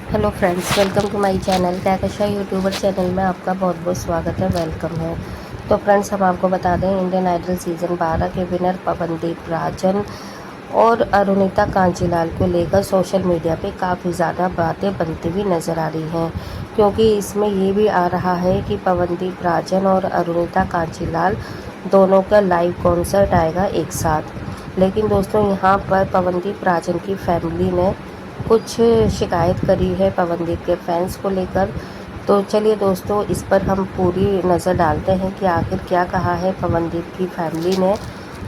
Hello friends, welcome to my channel Kahkasha YouTuber channel में आपका बहुत बहुत स्वागत है, वेलकम है। तो फ्रेंड्स, हम आपको बता दें, इंडियन आइडल सीज़न 12 के विनर पवनदीप राजन और अरुणिता कांजीलाल को लेकर सोशल मीडिया पे काफ़ी ज़्यादा बातें बनती हुई नज़र आ रही हैं, क्योंकि इसमें ये भी आ रहा है कि पवनदीप राजन और अरुणिता कांजीलाल दोनों का लाइव कॉन्सर्ट आएगा एक साथ। लेकिन दोस्तों, यहाँ पर पवनदीप राजन की फैमिली ने कुछ शिकायत करी है पवनदीप के फैंस को लेकर। तो चलिए दोस्तों, इस पर हम पूरी नज़र डालते हैं कि आखिर क्या कहा है पवनदीप की फैमिली ने,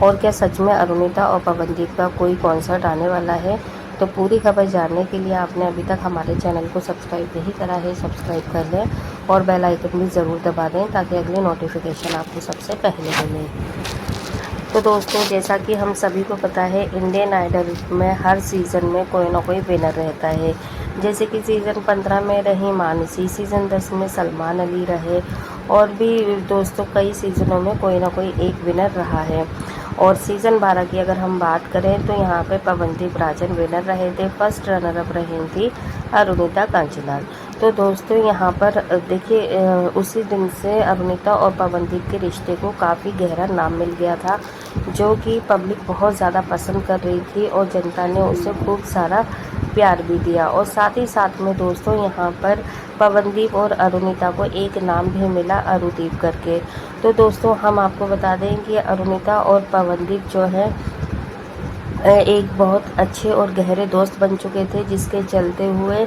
और क्या सच में अरुणिता और पवनदीप का कोई कॉन्सर्ट आने वाला है। तो पूरी खबर जानने के लिए आपने अभी तक हमारे चैनल को सब्सक्राइब नहीं करा है, सब्सक्राइब कर लें और बेल आइकन भी ज़रूर दबा दें ताकि अगली नोटिफिकेशन आपको सबसे पहले मिले। तो दोस्तों, जैसा कि हम सभी को पता है, इंडियन आइडल में हर सीज़न में कोई ना कोई विनर रहता है। जैसे कि सीज़न 15 में रही मानसी, सीज़न 10 में सलमान अली रहे, और भी दोस्तों कई सीज़नों में कोई ना कोई एक विनर रहा है। और सीज़न 12 की अगर हम बात करें तो यहाँ पे पवनदीप राजन विनर रहे थे, फर्स्ट रनर अप रही थी अरुणिता कांजीलाल। तो दोस्तों, यहाँ पर देखिए, उसी दिन से अरुणिता और पवनदीप के रिश्ते को काफ़ी गहरा नाम मिल गया था, जो कि पब्लिक बहुत ज़्यादा पसंद कर रही थी और जनता ने उसे खूब सारा प्यार भी दिया। और साथ ही साथ में दोस्तों, यहाँ पर पवनदीप और अरुणिता को एक नाम भी मिला, अरुदीप करके। तो दोस्तों, हम आपको बता दें कि अरुणिता और पवनदीप जो है एक बहुत अच्छे और गहरे दोस्त बन चुके थे, जिसके चलते हुए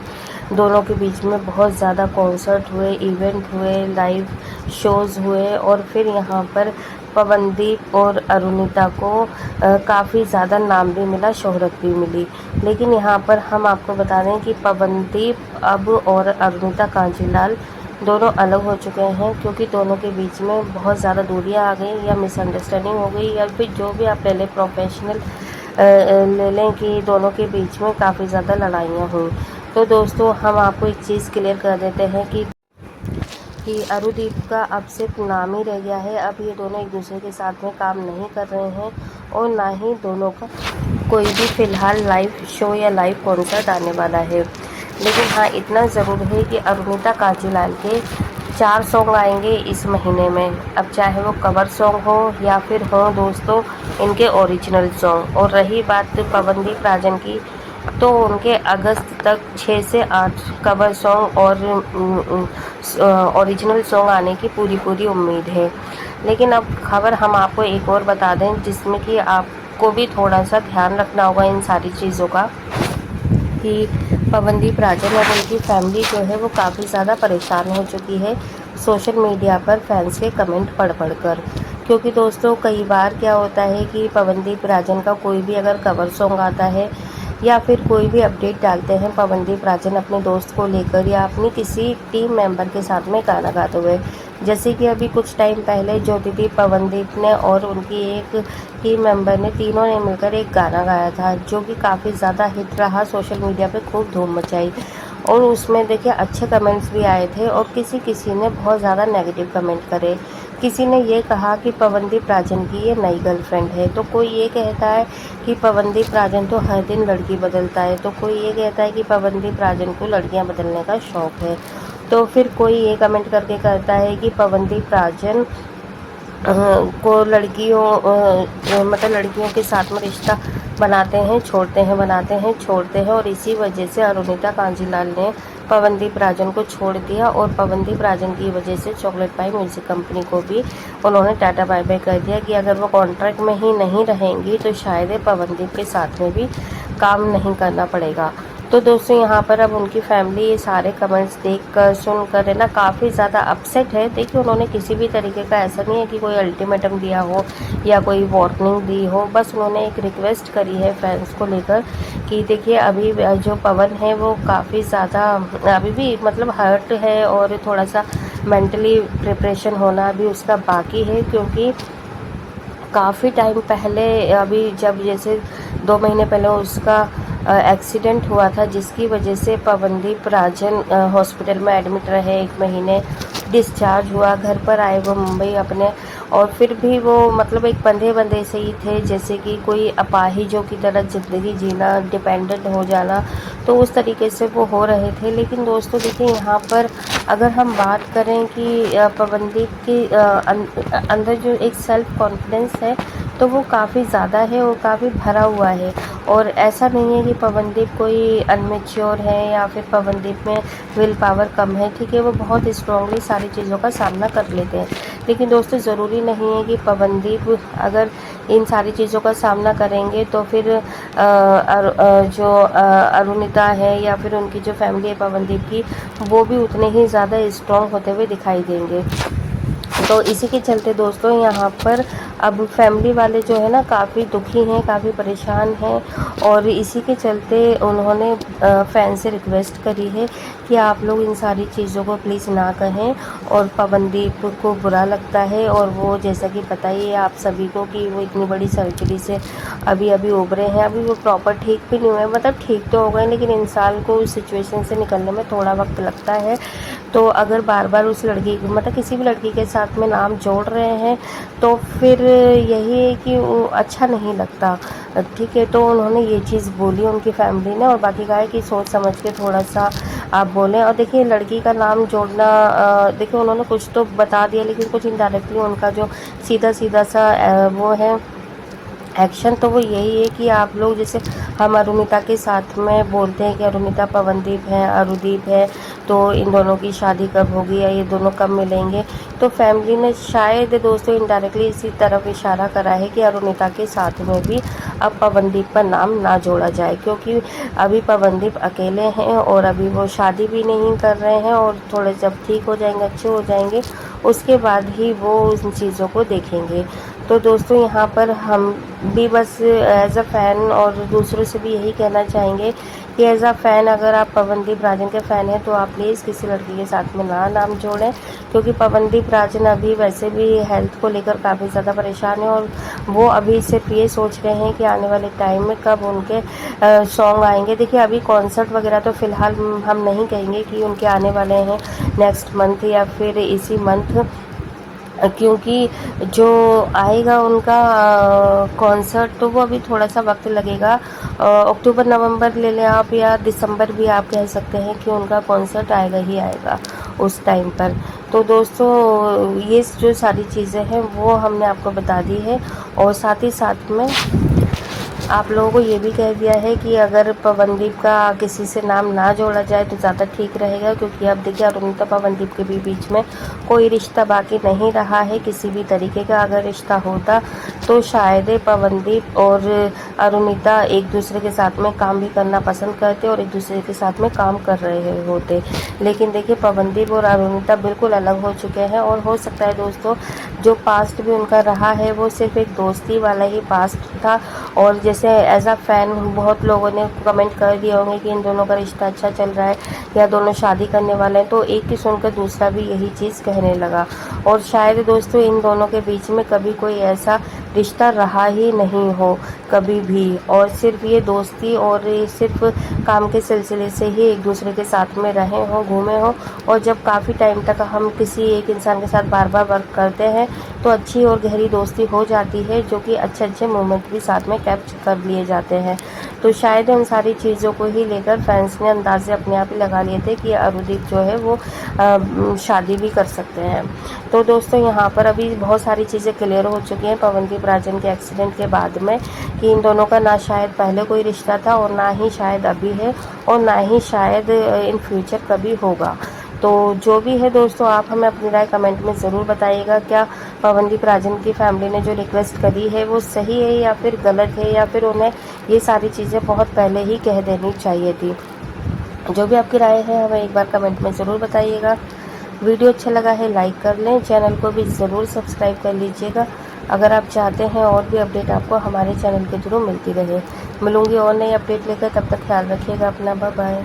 दोनों के बीच में बहुत ज़्यादा कॉन्सर्ट हुए, इवेंट हुए, लाइव शोज़ हुए, और फिर यहाँ पर पवनदीप और अरुणिता को काफ़ी ज़्यादा नाम भी मिला, शोहरत भी मिली। लेकिन यहाँ पर हम आपको बता दें कि पवनदीप अब और अरुणिता कांजीलाल दोनों अलग हो चुके हैं, क्योंकि दोनों के बीच में बहुत ज़्यादा दूरियां आ गई, या मिसअंडरस्टैंडिंग हो गई, या फिर जो भी आप ले लें, प्रोफेशनल ले लें, कि दोनों के बीच में काफ़ी ज़्यादा लड़ाइयाँ हुई। तो दोस्तों, हम आपको एक चीज़ क्लियर कर देते हैं कि अरुदीप का अब सिर्फ नाम ही रह गया है। अब ये दोनों एक दूसरे के साथ में काम नहीं कर रहे हैं, और ना ही दोनों का कोई भी फ़िलहाल लाइव शो या लाइव कॉन्सर्ट आने वाला है। लेकिन हाँ, इतना ज़रूर है कि अरुणिता कांजीलाल के 4 सॉन्ग आएंगे इस महीने में, अब चाहे वो कवर सॉन्ग हो या फिर हो दोस्तों इनके ओरिजिनल सॉन्ग। और रही बात पवनदीप राजन की, तो उनके अगस्त तक 6 से 8 कवर सॉन्ग और ओरिजिनल सॉन्ग आने की पूरी उम्मीद है। लेकिन अब खबर हम आपको एक और बता दें, जिसमें कि आपको भी थोड़ा सा ध्यान रखना होगा इन सारी चीज़ों का, कि पवनदीप राजन और उनकी फैमिली जो है वो काफ़ी ज़्यादा परेशान हो चुकी है सोशल मीडिया पर फैंस के कमेंट पढ़ कर। क्योंकि दोस्तों, कई बार क्या होता है कि पवनदीप राजन का कोई भी अगर कवर सॉन्ग आता है, या फिर कोई भी अपडेट डालते हैं पवनदीप राजन अपने दोस्त को लेकर या अपनी किसी टीम मेंबर के साथ में गाना गाते हुए, जैसे कि अभी कुछ टाइम पहले जो दीदी पवनदीप ने और उनकी एक टीम मेंबर ने, तीनों ने मिलकर एक गाना गाया था, जो कि काफ़ी ज़्यादा हिट रहा, सोशल मीडिया पे खूब धूम मचाई। और उसमें देखिए अच्छे कमेंट्स भी आए थे, और किसी ने बहुत ज़्यादा नेगेटिव कमेंट करे। किसी ने ये कहा कि पवनदीप राजन की ये नई गर्लफ्रेंड है, तो कोई ये कहता है कि पवनदीप राजन तो हर दिन लड़की बदलता है, तो कोई ये कहता है कि पवनदीप राजन को लड़कियां बदलने का शौक़ है, तो फिर कोई ये कमेंट करके कहता है कि पवनदीप राजन को मतलब लड़कियों के साथ में रिश्ता बनाते हैं, छोड़ते हैं, बनाते हैं, छोड़ते हैं, और इसी वजह से अरुणिता कांजीलाल ने पवनदीप राजन को छोड़ दिया, और पवनदीप राजन की वजह से चॉकलेट पाई म्यूज़िक कंपनी को भी उन्होंने टाटा बाय बाय कर दिया, कि अगर वो कॉन्ट्रैक्ट में ही नहीं रहेंगी तो शायद पवनदीप के साथ में भी काम नहीं करना पड़ेगा। तो दोस्तों, यहाँ पर अब उनकी फैमिली ये सारे कमेंट्स देखकर सुनकर है ना काफ़ी ज़्यादा अपसेट है। देखिए, उन्होंने किसी भी तरीके का ऐसा नहीं है कि कोई अल्टीमेटम दिया हो या कोई वार्निंग दी हो, बस उन्होंने एक रिक्वेस्ट करी है फैंस को लेकर कि देखिए, अभी जो पवन है वो काफ़ी ज़्यादा अभी भी मतलब हर्ट है, और थोड़ा सा मेंटली प्रिपरेशन होना भी उसका बाकी है, क्योंकि काफ़ी टाइम पहले, अभी जब जैसे 2 महीने पहले उसका एक्सीडेंट हुआ था, जिसकी वजह से पवनदीप राजन हॉस्पिटल में एडमिट रहे 1 महीने। डिस्चार्ज हुआ, घर पर आए वो मुंबई अपने, और फिर भी वो मतलब एक बंधे बंधे से ही थे, जैसे कि कोई अपाहिजों की तरह ज़िंदगी जीना, डिपेंडेंट हो जाना, तो उस तरीके से वो हो रहे थे। लेकिन दोस्तों देखिए, यहाँ पर अगर हम बात करें कि पवनदीप के अंदर जो एक सेल्फ़ कॉन्फिडेंस है, तो वो काफ़ी ज़्यादा है और काफ़ी भरा हुआ है। और ऐसा नहीं है कि पवनदीप कोई अनमेच्योर है या फिर पवनदीप में विल पावर कम है, ठीक है, वो बहुत स्ट्रांगली सारी चीज़ों का सामना कर लेते हैं। लेकिन दोस्तों, ज़रूरी नहीं है कि पवनदीप अगर इन सारी चीज़ों का सामना करेंगे तो फिर जो अरुणिता है या फिर उनकी जो फैमिली है पवनदीप की, वो भी उतने ही ज़्यादा स्ट्रॉन्ग होते हुए दिखाई देंगे। तो इसी के चलते दोस्तों, यहाँ पर अब फैमिली वाले जो है ना, काफ़ी दुखी हैं, काफ़ी परेशान हैं, और इसी के चलते उन्होंने फ़ैन से रिक्वेस्ट करी है कि आप लोग इन सारी चीज़ों को प्लीज़ ना कहें। और पवनदीप को बुरा लगता है, और वो जैसा कि पता ही है आप सभी को कि वो इतनी बड़ी सर्जरी से अभी अभी उभरे हैं, अभी वो प्रॉपर ठीक भी नहीं हुए, मतलब ठीक तो हो गए, लेकिन इंसान को उस सिचुएशन से निकलने में थोड़ा वक्त लगता है। तो अगर बार बार उस लड़की, मतलब किसी भी लड़की के साथ में नाम जोड़ रहे हैं, तो फिर यही है कि वो अच्छा नहीं लगता, ठीक है। तो उन्होंने ये चीज़ बोली उनकी फैमिली ने, और बाकी कहा है कि सोच समझ के थोड़ा सा आप बोलें। और देखिए, लड़की का नाम जोड़ना, देखिए उन्होंने कुछ तो बता दिया, लेकिन कुछ इनडायरेक्टली उनका जो सीधा सीधा सा वो है एक्शन, तो वो यही है कि आप लोग, जैसे हम अरुणिता के साथ में बोलते हैं कि अरुणिता पवनदीप है, अरुदीप है, तो इन दोनों की शादी कब होगी या ये दोनों कब मिलेंगे। तो फैमिली ने शायद दोस्तों इनडायरेक्टली इसी तरफ इशारा करा है कि अरुणिता के साथ में भी अब पवनदीप का नाम ना जोड़ा जाए, क्योंकि अभी पवनदीप अकेले हैं और अभी वो शादी भी नहीं कर रहे हैं, और थोड़े जब ठीक हो जाएंगे, अच्छे हो जाएंगे, उसके बाद ही वो उन चीज़ों को देखेंगे। तो दोस्तों, यहाँ पर हम भी बस एज अ फ़ैन और दूसरों से भी यही कहना चाहेंगे कि एज अ फ़ैन, अगर आप पवनदीप राजन के फ़ैन हैं तो आप प्लीज़ किसी लड़की के साथ में ना नाम जोड़ें, क्योंकि पवनदीप राजन अभी वैसे भी हेल्थ को लेकर काफ़ी ज़्यादा परेशान है, और वो अभी सिर्फ ये सोच रहे हैं कि आने वाले टाइम में कब उनके सॉन्ग आएंगे। देखिए, अभी कॉन्सर्ट वगैरह तो फ़िलहाल हम नहीं कहेंगे कि उनके आने वाले हैं नेक्स्ट मंथ या फिर इसी मंथ, क्योंकि जो आएगा उनका कॉन्सर्ट, तो वो अभी थोड़ा सा वक्त लगेगा। अक्टूबर नवंबर ले लें आप, या दिसंबर भी आप कह सकते हैं कि उनका कॉन्सर्ट आएगा ही आएगा उस टाइम पर। तो दोस्तों, ये जो सारी चीज़ें हैं वो हमने आपको बता दी है, और साथ ही साथ में आप लोगों को ये भी कह दिया है कि अगर पवनदीप का किसी से नाम ना जोड़ा जाए तो ज़्यादा ठीक रहेगा, क्योंकि अब देखिए, अरुणिता पवनदीप के भी बीच में कोई रिश्ता बाकी नहीं रहा है किसी भी तरीके का। अगर रिश्ता होता तो शायद पवनदीप और अरुणिता एक दूसरे के साथ में काम भी करना पसंद करते और एक दूसरे के साथ में काम कर रहे होते। लेकिन देखिए, पवनदीप और अरुणिता बिल्कुल अलग हो चुके हैं, और हो सकता है दोस्तों, जो पास्ट भी उनका रहा है वो सिर्फ एक दोस्ती वाला ही पास्ट था। और जैसे एज अ फ़ैन बहुत लोगों ने कमेंट कर दिए होंगे कि इन दोनों का रिश्ता अच्छा चल रहा है या दोनों शादी करने वाले हैं, तो एक की सुनकर दूसरा भी यही चीज़ कहने लगा। और शायद दोस्तों, इन दोनों के बीच में कभी कोई ऐसा रिश्ता रहा ही नहीं हो कभी भी, और सिर्फ ये दोस्ती और सिर्फ काम के सिलसिले से ही एक दूसरे के साथ में रहे हों, घूमे हों। और जब काफ़ी टाइम तक हम किसी एक इंसान के साथ बार बार वर्क करते हैं तो अच्छी और गहरी दोस्ती हो जाती है, जो कि अच्छे अच्छे मोमेंट भी साथ में कैप्चर कर लिए जाते हैं। तो शायद उन सारी चीज़ों को ही लेकर फैंस ने अंदाजे अपने आप ही लगा लिए थे कि अरुदीप जो है वो शादी भी कर सकते हैं। तो दोस्तों, यहाँ पर अभी बहुत सारी चीज़ें क्लियर हो चुकी हैं पवनदीप राजन के एक्सीडेंट के बाद में, कि इन दोनों का ना शायद पहले कोई रिश्ता था, और ना ही शायद अभी है, और ना ही शायद इन फ्यूचर कभी होगा। तो जो भी है दोस्तों, आप हमें अपनी राय कमेंट में ज़रूर बताइएगा। क्या पवनदीप राजन की फैमिली ने जो रिक्वेस्ट करी है वो सही है या फिर गलत है, या फिर उन्हें ये सारी चीज़ें बहुत पहले ही कह देनी चाहिए थी। जो भी आपकी राय है हमें एक बार कमेंट में ज़रूर बताइएगा। वीडियो अच्छा लगा है लाइक कर लें, चैनल को भी ज़रूर सब्सक्राइब कर लीजिएगा अगर आप चाहते हैं और भी अपडेट आपको हमारे चैनल के थ्रू मिलती रहे। मिलूँगी और नई अपडेट लेकर, तब तक ख्याल रखिएगा अपना, बाय बाय।